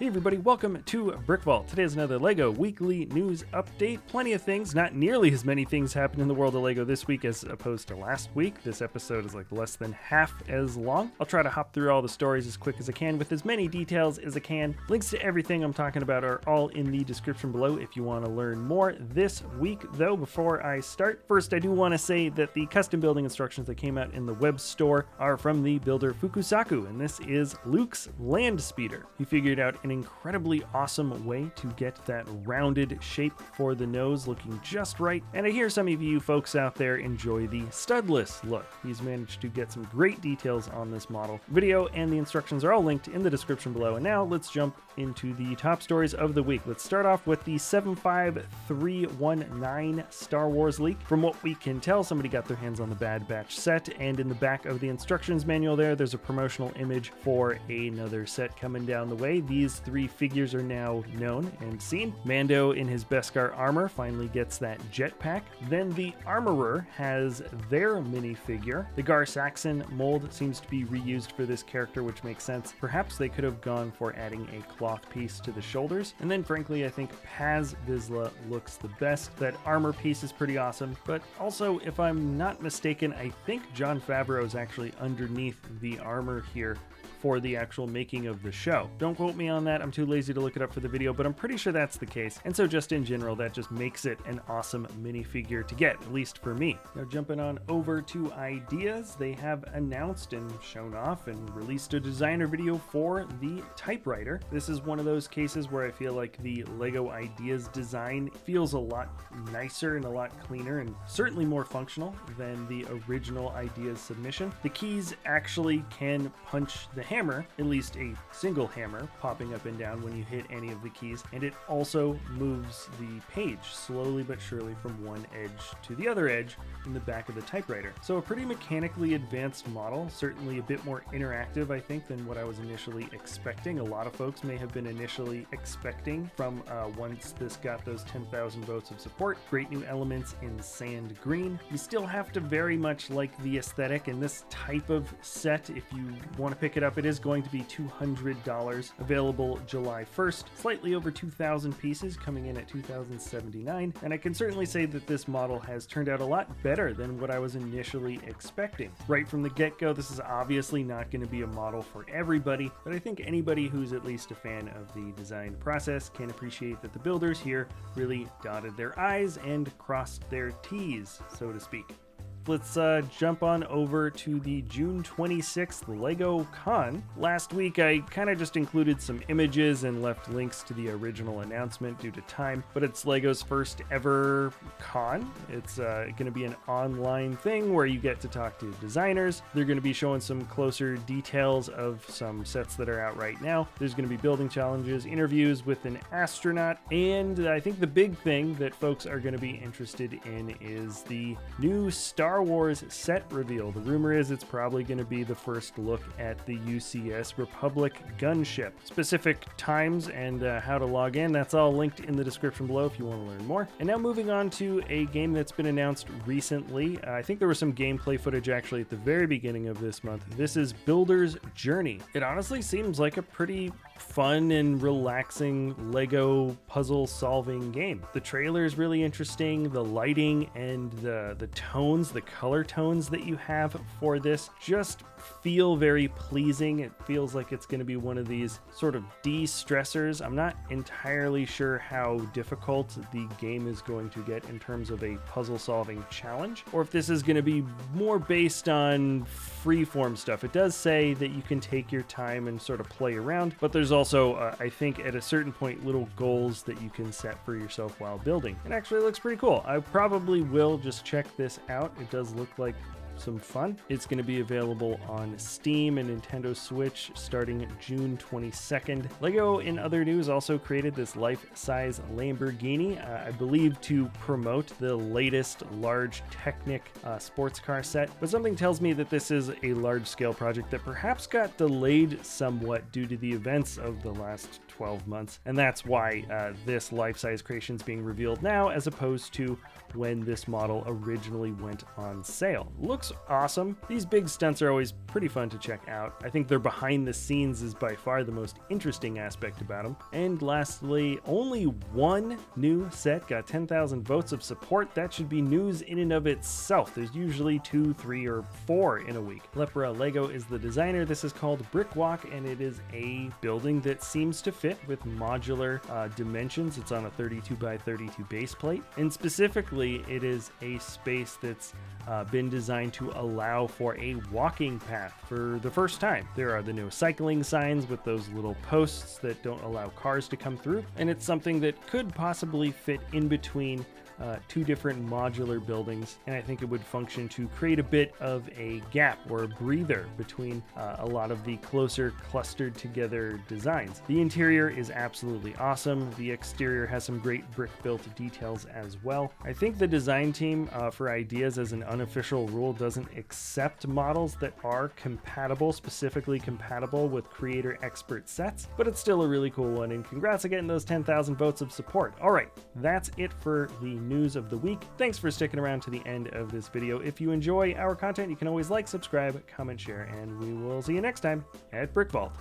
Hey everybody, welcome to Brick Vault. Today is another LEGO weekly news update. Plenty of things, not nearly as many things happened in the world of LEGO this week as opposed to last week. This episode is like less than half as long. I'll try to hop through all the stories as quick as I can with as many details as I can. Links to everything I'm talking about are all in the description below if you want to learn more. This week though, before I start, first I do want to say that the custom building instructions that came out in the web store are from the builder Fukusaku, and this is Luke's Land Speeder. He figured out an incredibly awesome way to get that rounded shape for the nose looking just right, and I hear some of you folks out there enjoy the studless look. He's managed to get some great details on this model. Video and the instructions are all linked in the description below, and now let's jump into the top stories of the week. Let's start off with the 75319 Star Wars leak. From what we can tell, somebody got their hands on the Bad Batch set, and in the back of the instructions manual there's a promotional image for another set coming down the way. These three figures are now known and seen. Mando in his Beskar armor finally gets that jetpack. Then the Armorer has their minifigure. The Gar Saxon mold seems to be reused for this character, which makes sense. Perhaps they could have gone for adding a cloth piece to the shoulders. And then frankly, I think Paz Vizsla looks the best. That armor piece is pretty awesome, but also, if I'm not mistaken, I think Jon Favreau is actually underneath the armor here for the actual making of the show. Don't quote me on that, I'm too lazy to look it up for the video, but I'm pretty sure that's the case. And so just in general, that just makes it an awesome minifigure to get, at least for me. Now jumping on over to ideas, they have announced and shown off and released a designer video for the Typewriter. This is one of those cases where I feel like the LEGO Ideas design feels a lot nicer and a lot cleaner and certainly more functional than the original Ideas submission. The keys actually can punch the hammer, at least a single hammer, popping up and down when you hit any of the keys, and it also moves the page slowly but surely from one edge to the other edge in the back of the Typewriter. So a pretty mechanically advanced model, certainly a bit more interactive, I think, than what I was initially expecting. A lot of folks may have been initially expecting from once this got those 10,000 votes of support. Great new elements in sand green. You still have to very much like the aesthetic, and this type of set, if you want to pick it up, it is going to be $200, available July 1st, slightly over 2,000 pieces, coming in at 2,079, and I can certainly say that this model has turned out a lot better than what I was initially expecting. Right from the get-go, this is obviously not going to be a model for everybody, but I think anybody who's at least a fan of the design process can appreciate that the builders here really dotted their I's and crossed their T's, so to speak. Let's jump on over to the June 26th LEGO Con. Last week, I kind of just included some images and left links to the original announcement due to time, but it's LEGO's first ever con. It's going to be an online thing where you get to talk to designers. They're going to be showing some closer details of some sets that are out right now. There's going to be building challenges, interviews with an astronaut, and I think the big thing that folks are going to be interested in is the new Star Wars set reveal. The rumor is it's probably going to be the first look at the UCS Republic gunship. Specific times and how to log in, that's all linked in the description below if you want to learn more. And now moving on to a game that's been announced recently. I think there was some gameplay footage actually at the very beginning of this month. This is Builder's Journey. It honestly seems like a pretty fun and relaxing LEGO puzzle solving game. The trailer is really interesting. The lighting and the tones, the color tones that you have for this just feel very pleasing. It feels like it's going to be one of these sort of de-stressors. I'm not entirely sure how difficult the game is going to get in terms of a puzzle solving challenge, or if this is going to be more based on freeform stuff. It does say that you can take your time and sort of play around, but there's also, I think at a certain point, little goals that you can set for yourself while building. It actually looks pretty cool. I probably will just check this out. It does look like some fun. It's going to be available on Steam and Nintendo Switch starting June 22nd. LEGO, in other news, also created this life-size Lamborghini, I believe to promote the latest large Technic sports car set, but something tells me that this is a large-scale project that perhaps got delayed somewhat due to the events of the last 12 months, and that's why this life-size creation is being revealed now as opposed to when this model originally went on sale. Looks looks awesome. These big stunts are always pretty fun to check out. I think their behind the scenes is by far the most interesting aspect about them. And lastly, only one new set got 10,000 votes of support. That should be news in and of itself. There's usually 2, 3, or 4 in a week. Lepra Lego is the designer. This is called Brick Walk, and it is a building that seems to fit with modular dimensions. It's on a 32 by 32 base plate, and specifically it is a space that's been designed to allow for a walking path for the first time. There are the no cycling signs with those little posts that don't allow cars to come through, and it's something that could possibly fit in between 2 different modular buildings, and I think it would function to create a bit of a gap or a breather between a lot of the closer clustered together designs. The interior is absolutely awesome. The exterior has some great brick built details as well. I think the design team for ideas as an unofficial rule doesn't accept models that are compatible, specifically compatible with creator expert sets, but it's still a really cool one, and congrats on getting those 10,000 votes of support. All right, that's it for the news of the week. Thanks for sticking around to the end of this video. If you enjoy our content, you can always like, subscribe, comment, share, and we will see you next time at Brick Vault.